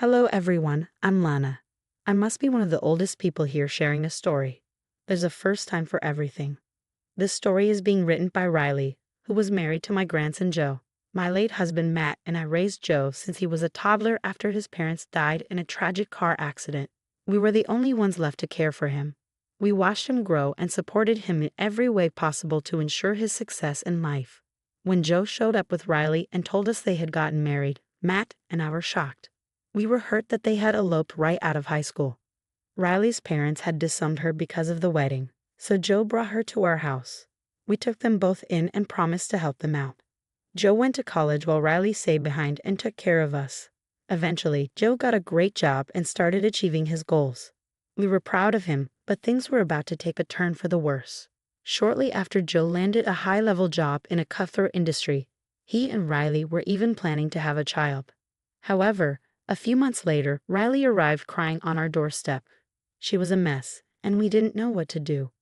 Hello everyone, I'm Lana. I must be one of the oldest people here sharing a story. There's a first time for everything. This story is being written by Riley, who was married to my grandson Joe. My late husband Matt and I raised Joe since he was a toddler after his parents died in a tragic car accident. We were the only ones left to care for him. We watched him grow and supported him in every way possible to ensure his success in life. When Joe showed up with Riley and told us they had gotten married, Matt and I were shocked. We were hurt that they had eloped right out of high school. Riley's parents had disowned her because of the wedding, so Joe brought her to our house. We took them both in and promised to help them out. Joe went to college while Riley stayed behind and took care of us. Eventually, Joe got a great job and started achieving his goals. We were proud of him, but things were about to take a turn for the worse. Shortly after Joe landed a high-level job in a cutthroat industry, he and Riley were even planning to have a child. However, a few months later, Riley arrived crying on our doorstep. She was a mess, and we didn't know what to do.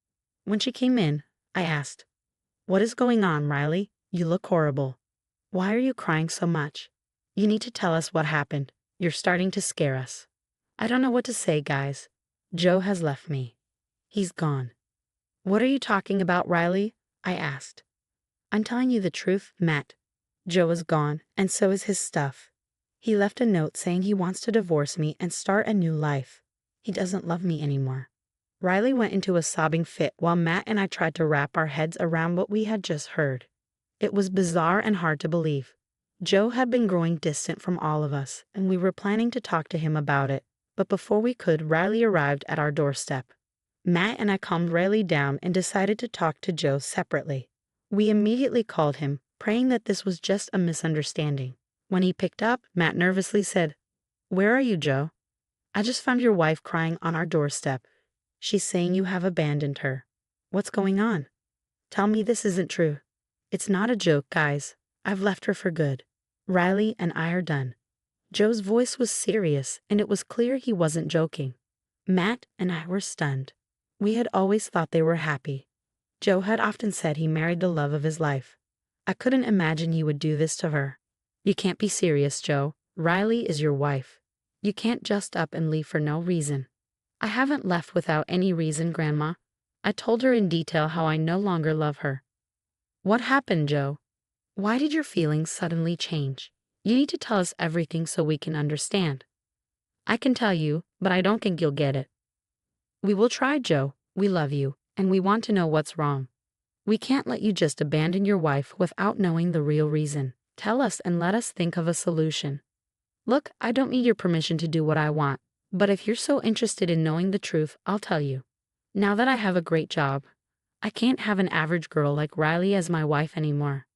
When she came in, I asked, "What is going on, Riley? You look horrible. Why are you crying so much? You need to tell us what happened. You're starting to scare us." "I don't know what to say, guys. Joe has left me. He's gone." "What are you talking about, Riley?" I asked. "I'm telling you the truth, Matt. Joe is gone, and so is his stuff. He left a note saying he wants to divorce me and start a new life. He doesn't love me anymore." Riley went into a sobbing fit while Matt and I tried to wrap our heads around what we had just heard. It was bizarre and hard to believe. Joe had been growing distant from all of us, and we were planning to talk to him about it. But before we could, Riley arrived at our doorstep. Matt and I calmed Riley down and decided to talk to Joe separately. We immediately called him, praying that this was just a misunderstanding. When he picked up, Matt nervously said, "Where are you, Joe?" "I just found your wife crying on our doorstep. She's saying you have abandoned her. What's going on? Tell me this isn't true." "It's not a joke, guys. I've left her for good. Riley and I are done." Joe's voice was serious, and it was clear he wasn't joking. Matt and I were stunned. We had always thought they were happy. Joe had often said he married the love of his life. I couldn't imagine he would do this to her. "You can't be serious, Joe. Riley is your wife. You can't just up and leave for no reason." "I haven't left without any reason, Grandma. I told her in detail how I no longer love her." "What happened, Joe? Why did your feelings suddenly change? You need to tell us everything so we can understand." "I can tell you, but I don't think you'll get it." "We will try, Joe. We love you, and we want to know what's wrong. We can't let you just abandon your wife without knowing the real reason. Tell us and let us think of a solution." "Look, I don't need your permission to do what I want, but if you're so interested in knowing the truth, I'll tell you. Now that I have a great job, I can't have an average girl like Riley as my wife anymore."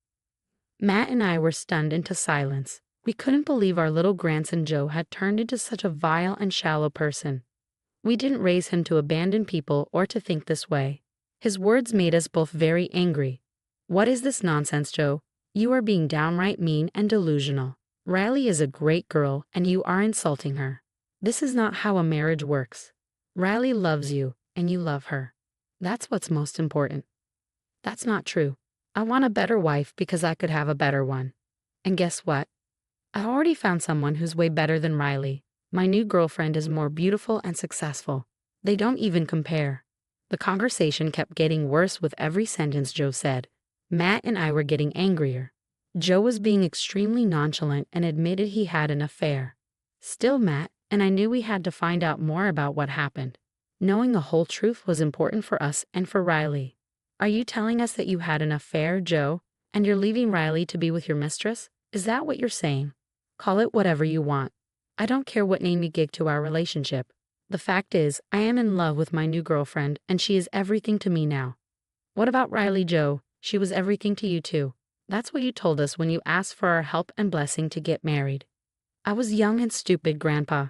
Matt and I were stunned into silence. We couldn't believe our little grandson Joe had turned into such a vile and shallow person. We didn't raise him to abandon people or to think this way. His words made us both very angry. "What is this nonsense, Joe? You are being downright mean and delusional. Riley is a great girl, and you are insulting her. This is not how a marriage works. Riley loves you, and you love her. That's what's most important." "That's not true. I want a better wife because I could have a better one. And guess what? I already found someone who's way better than Riley. My new girlfriend is more beautiful and successful. They don't even compare." The conversation kept getting worse with every sentence Joe said. Matt and I were getting angrier. Joe was being extremely nonchalant and admitted he had an affair. Still Matt and I knew we had to find out more about what happened. Knowing the whole truth was important for us and for Riley. "Are you telling us that you had an affair, Joe, and you're leaving Riley to be with your mistress? Is that what you're saying? Call it whatever you want. I don't care what name you give to our relationship. The fact is, I am in love with my new girlfriend, and she is everything to me now." "What about Riley, Joe? She was everything to you too. That's what you told us when you asked for our help and blessing to get married." "I was young and stupid, Grandpa.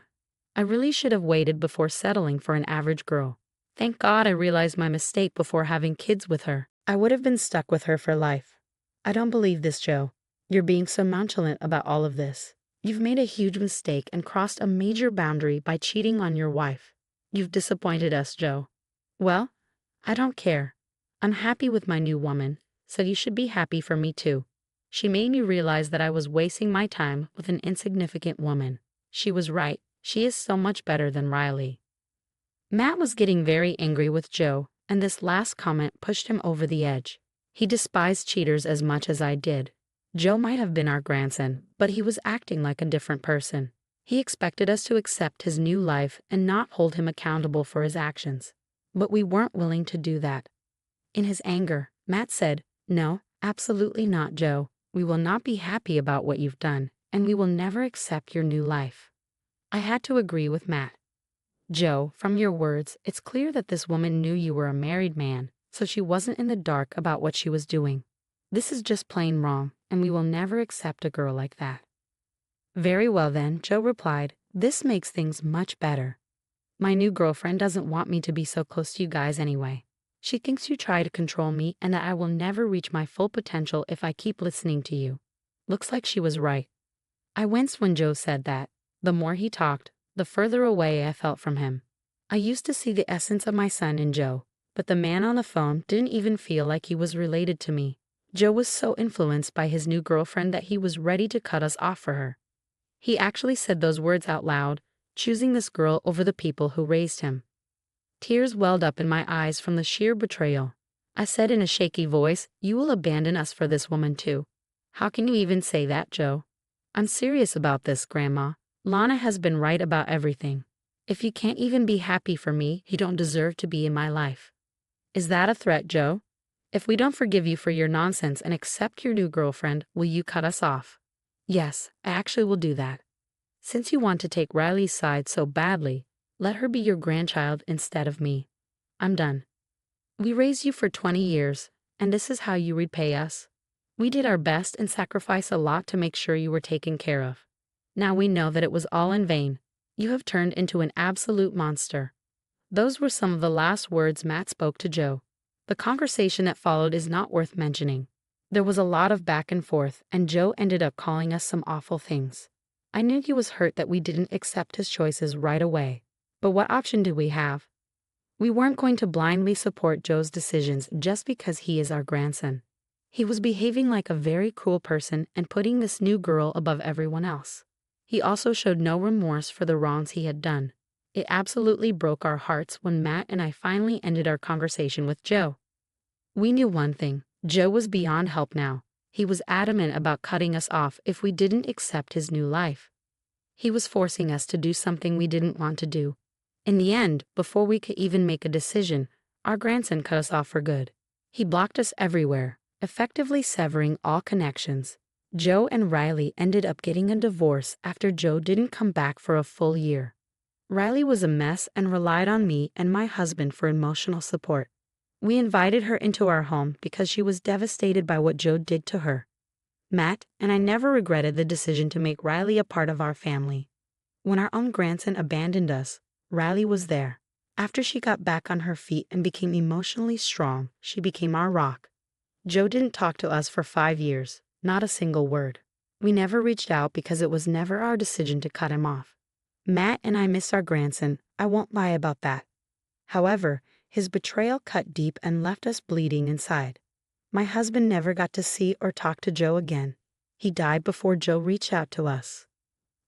I really should have waited before settling for an average girl. Thank God I realized my mistake before having kids with her. I would have been stuck with her for life." "I don't believe this, Joe. You're being so nonchalant about all of this. You've made a huge mistake and crossed a major boundary by cheating on your wife. You've disappointed us, Joe." "Well, I don't care. I'm happy with my new woman, so you should be happy for me too. She made me realize that I was wasting my time with an insignificant woman. She was right. She is so much better than Riley. Matt was getting very angry with Joe, and this last comment pushed him over the edge. He despised cheaters as much as I did. Joe might have been our grandson, but he was acting like a different person. He expected us to accept his new life and not hold him accountable for his actions. But we weren't willing to do that. In his anger, Matt said, "No, absolutely not, Joe. We will not be happy about what you've done, and we will never accept your new life." I had to agree with Matt. "Joe, from your words, it's clear that this woman knew you were a married man, so she wasn't in the dark about what she was doing. This is just plain wrong, and we will never accept a girl like that." "Very well then," Joe replied. "This makes things much better. My new girlfriend doesn't want me to be so close to you guys anyway. She thinks you try to control me and that I will never reach my full potential if I keep listening to you." Looks like she was right. I winced when Joe said that. The more he talked, the further away I felt from him. I used to see the essence of my son in Joe, but the man on the phone didn't even feel like he was related to me. Joe was so influenced by his new girlfriend that he was ready to cut us off for her. He actually said those words out loud, choosing this girl over the people who raised him. Tears welled up in my eyes from the sheer betrayal. I said in a shaky voice, "You will abandon us for this woman too." "How can you even say that, Joe?" "I'm serious about this, Grandma. Lana has been right about everything. If you can't even be happy for me, you don't deserve to be in my life." "Is that a threat, Joe? If we don't forgive you for your nonsense and accept your new girlfriend, will you cut us off?" "Yes, I actually will do that. Since you want to take Riley's side so badly, let her be your grandchild instead of me. I'm done. We raised you for 20 years, and this is how you repay us. We did our best and sacrificed a lot to make sure you were taken care of. Now we know that it was all in vain. You have turned into an absolute monster." Those were some of the last words Matt spoke to Joe. The conversation that followed is not worth mentioning. There was a lot of back and forth, and Joe ended up calling us some awful things. I knew he was hurt that we didn't accept his choices right away. But what option did we have? We weren't going to blindly support Joe's decisions just because he is our grandson. He was behaving like a very cruel person and putting this new girl above everyone else. He also showed no remorse for the wrongs he had done. It absolutely broke our hearts when Matt and I finally ended our conversation with Joe. We knew one thing: Joe was beyond help now. He was adamant about cutting us off if we didn't accept his new life. He was forcing us to do something we didn't want to do. In the end, before we could even make a decision, our grandson cut us off for good. He blocked us everywhere, effectively severing all connections. Joe and Riley ended up getting a divorce after Joe didn't come back for a full year. Riley was a mess and relied on me and my husband for emotional support. We invited her into our home because she was devastated by what Joe did to her. Matt and I never regretted the decision to make Riley a part of our family. When our own grandson abandoned us, Riley was there. After she got back on her feet and became emotionally strong, she became our rock. Joe didn't talk to us for 5 years, not a single word. We never reached out because it was never our decision to cut him off. Matt and I miss our grandson, I won't lie about that. However, his betrayal cut deep and left us bleeding inside. My husband never got to see or talk to Joe again. He died before Joe reached out to us.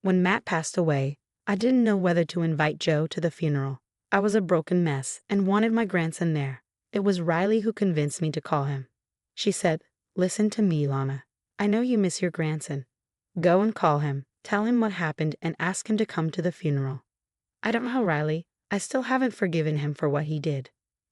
When Matt passed away, I didn't know whether to invite Joe to the funeral. I was a broken mess and wanted my grandson there. It was Riley who convinced me to call him. She said, "Listen to me, Lana. I know you miss your grandson. Go and call him, tell him what happened, and ask him to come to the funeral." "I don't know, Riley. I still haven't forgiven him for what he did."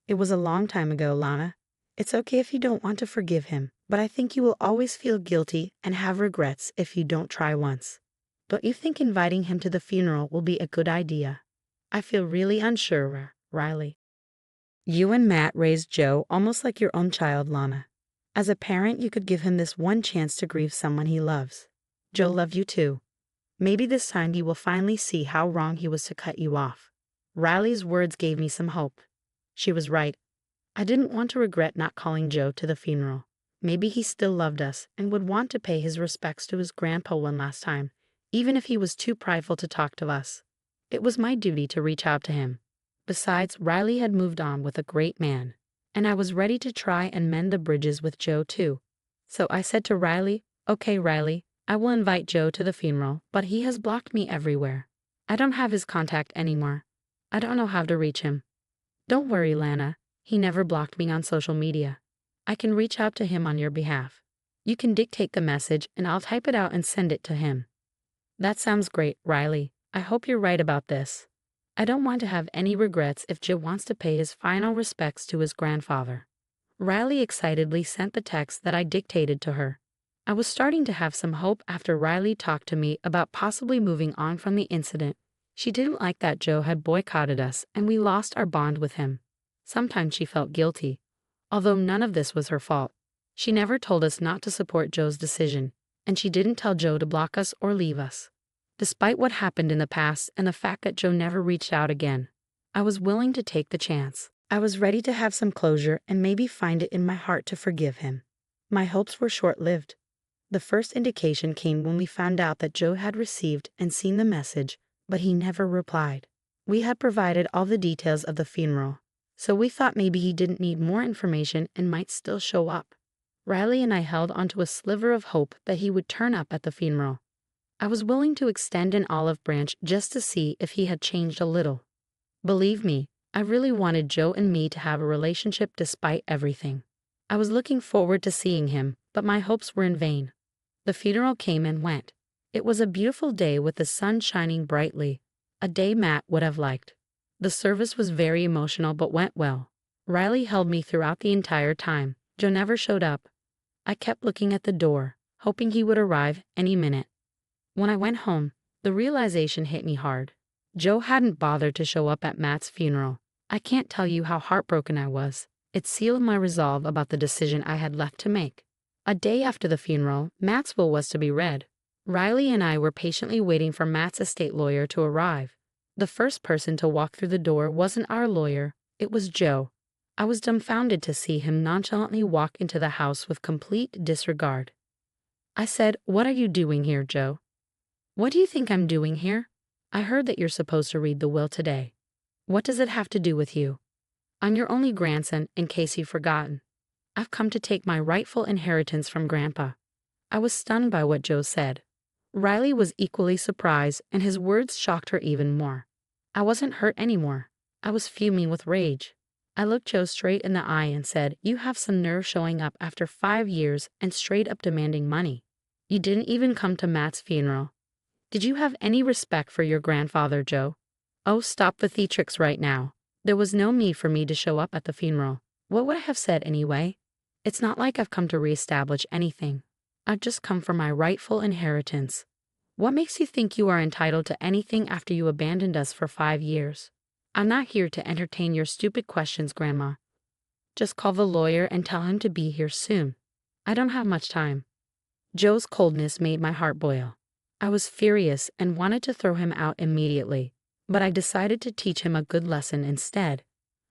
"It was a long time ago, Lana. It's okay if you don't want to forgive him, but I think you will always feel guilty and have regrets if you don't try once. Don't you think inviting him to the funeral will be a good idea?" "I feel really unsure, Riley." You and Matt raised Joe almost like your own child, Lana. As a parent, you could give him this one chance to grieve someone he loves. Joe loved you too. Maybe this time you will finally see how wrong he was to cut you off. Riley's words gave me some hope. She was right. I didn't want to regret not calling Joe to the funeral. Maybe he still loved us and would want to pay his respects to his grandpa one last time, even if he was too prideful to talk to us. It was my duty to reach out to him. Besides, Riley had moved on with a great man, and I was ready to try and mend the bridges with Joe too. So I said to Riley, "Okay, Riley, I will invite Joe to the funeral, but he has blocked me everywhere. I don't have his contact anymore. I don't know how to reach him. Don't worry, Lana. He never blocked me on social media. I can reach out to him on your behalf. You can dictate the message and I'll type it out and send it to him. That sounds great, Riley. I hope you're right about this. I don't want to have any regrets if Joe wants to pay his final respects to his grandfather. Riley excitedly sent the text that I dictated to her. I was starting to have some hope after Riley talked to me about possibly moving on from the incident. She didn't like that Joe had boycotted us and we lost our bond with him. Sometimes she felt guilty, although none of this was her fault. She never told us not to support Joe's decision, and she didn't tell Joe to block us or leave us. Despite what happened in the past and the fact that Joe never reached out again, I was willing to take the chance. I was ready to have some closure and maybe find it in my heart to forgive him. My hopes were short-lived. The first indication came when we found out that Joe had received and seen the message, but he never replied. We had provided all the details of the funeral, so we thought maybe he didn't need more information and might still show up. Riley and I held onto a sliver of hope that he would turn up at the funeral. I was willing to extend an olive branch just to see if he had changed a little. Believe me, I really wanted Joe and me to have a relationship despite everything. I was looking forward to seeing him, but my hopes were in vain. The funeral came and went. It was a beautiful day with the sun shining brightly, a day Matt would have liked. The service was very emotional but went well. Riley held me throughout the entire time. Joe never showed up. I kept looking at the door, hoping he would arrive any minute. When I went home, the realization hit me hard. Joe hadn't bothered to show up at Matt's funeral. I can't tell you how heartbroken I was. It sealed my resolve about the decision I had left to make. A day after the funeral, Matt's will was to be read. Riley and I were patiently waiting for Matt's estate lawyer to arrive. The first person to walk through the door wasn't our lawyer, it was Joe. I was dumbfounded to see him nonchalantly walk into the house with complete disregard. I said, "What are you doing here, Joe?" "What do you think I'm doing here? I heard that you're supposed to read the will today. What does it have to do with you? I'm your only grandson, in case you've forgotten. I've come to take my rightful inheritance from Grandpa." I was stunned by what Joe said. Riley was equally surprised, and his words shocked her even more. I wasn't hurt anymore. I was fuming with rage. I looked Joe straight in the eye and said, "You have some nerve showing up after 5 years and straight up demanding money. You didn't even come to Matt's funeral. Did you have any respect for your grandfather, Joe? Oh, stop the theatrics right now. There was no need for me to show up at the funeral. What would I have said anyway? It's not like I've come to reestablish anything. I've just come for my rightful inheritance. What makes you think you are entitled to anything after you abandoned us for 5 years? I'm not here to entertain your stupid questions, Grandma. Just call the lawyer and tell him to be here soon. I don't have much time." Joe's coldness made my heart boil. I was furious and wanted to throw him out immediately, but I decided to teach him a good lesson instead.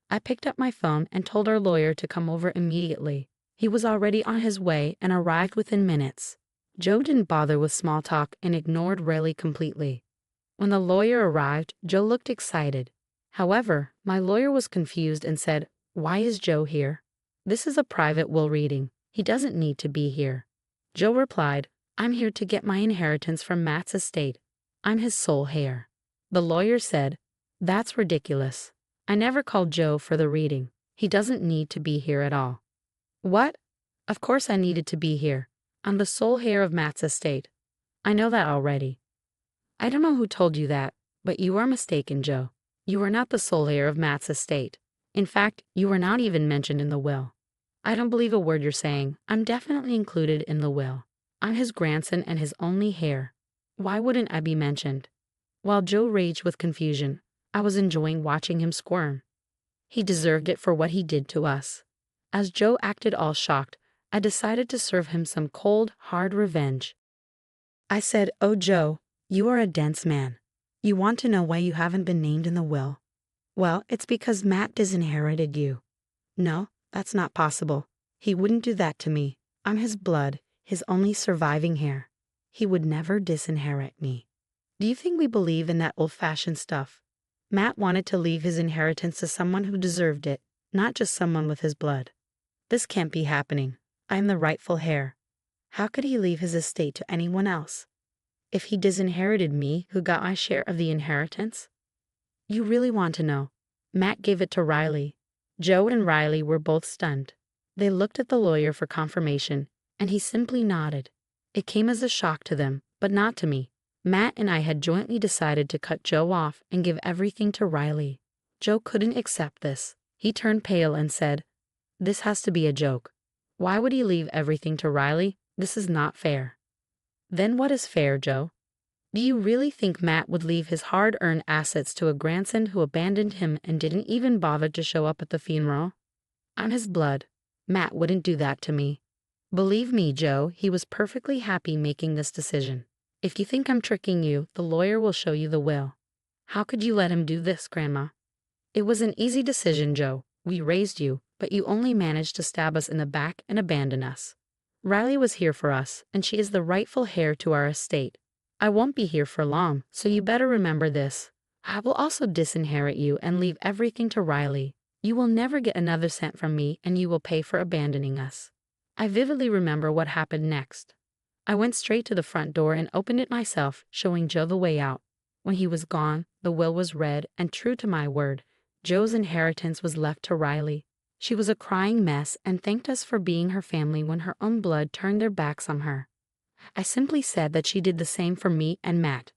I picked up my phone and told our lawyer to come over immediately. He was already on his way and arrived within minutes. Joe didn't bother with small talk and ignored Riley completely. When the lawyer arrived, Joe looked excited. However, my lawyer was confused and said, "Why is Joe here? This is a private will reading. He doesn't need to be here." Joe replied, "I'm here to get my inheritance from Matt's estate. I'm his sole heir." The lawyer said, "That's ridiculous. I never called Joe for the reading. He doesn't need to be here at all." "What? Of course I needed to be here. I'm the sole heir of Matt's estate. I know that already." "I don't know who told you that, but you are mistaken, Joe. You are not the sole heir of Matt's estate. In fact, you are not even mentioned in the will. I don't believe a word you're saying. I'm definitely included in the will. I'm his grandson and his only heir. Why wouldn't I be mentioned?" While Joe raged with confusion, I was enjoying watching him squirm. He deserved it for what he did to us. As Joe acted all shocked, I decided to serve him some cold, hard revenge. I said, "Oh, Joe, you are a dense man. You want to know why you haven't been named in the will? Well, it's because Matt disinherited you. No, that's not possible. He wouldn't do that to me. I'm his blood, his only surviving heir. He would never disinherit me. Do you think we believe in that old-fashioned stuff? Matt wanted to leave his inheritance to someone who deserved it, not just someone with his blood. This can't be happening. I'm the rightful heir. How could he leave his estate to anyone else? If he disinherited me, who got my share of the inheritance? You really want to know? Matt gave it to Riley. Joe and Riley were both stunned. They looked at the lawyer for confirmation, and he simply nodded. It came as a shock to them, but not to me. Matt and I had jointly decided to cut Joe off and give everything to Riley. Joe couldn't accept this. He turned pale and said, "This has to be a joke. Why would he leave everything to Riley? This is not fair." Then what is fair, Joe? Do you really think Matt would leave his hard-earned assets to a grandson who abandoned him and didn't even bother to show up at the funeral? On his blood, Matt wouldn't do that to me. Believe me, Joe, he was perfectly happy making this decision. If you think I'm tricking you, the lawyer will show you the will. How could you let him do this, Grandma? It was an easy decision, Joe. We raised you, but you only managed to stab us in the back and abandon us. Riley was here for us, and she is the rightful heir to our estate. I won't be here for long, so you better remember this. I will also disinherit you and leave everything to Riley. You will never get another cent from me, and you will pay for abandoning us. I vividly remember what happened next. I went straight to the front door and opened it myself, showing Joe the way out. When he was gone, the will was read, and true to my word, Joe's inheritance was left to Riley. She was a crying mess and thanked us for being her family when her own blood turned their backs on her. I simply said that she did the same for me and Matt.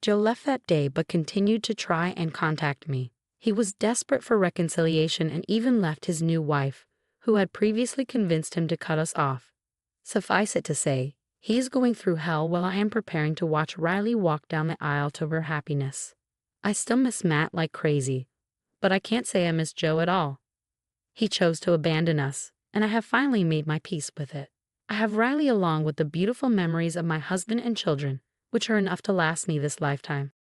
Joe left that day but continued to try and contact me. He was desperate for reconciliation and even left his new wife, who had previously convinced him to cut us off. Suffice it to say, he is going through hell while I am preparing to watch Riley walk down the aisle to her happiness. I still miss Matt like crazy, but I can't say I miss Joe at all. He chose to abandon us, and I have finally made my peace with it. I have Riley along with the beautiful memories of my husband and children, which are enough to last me this lifetime.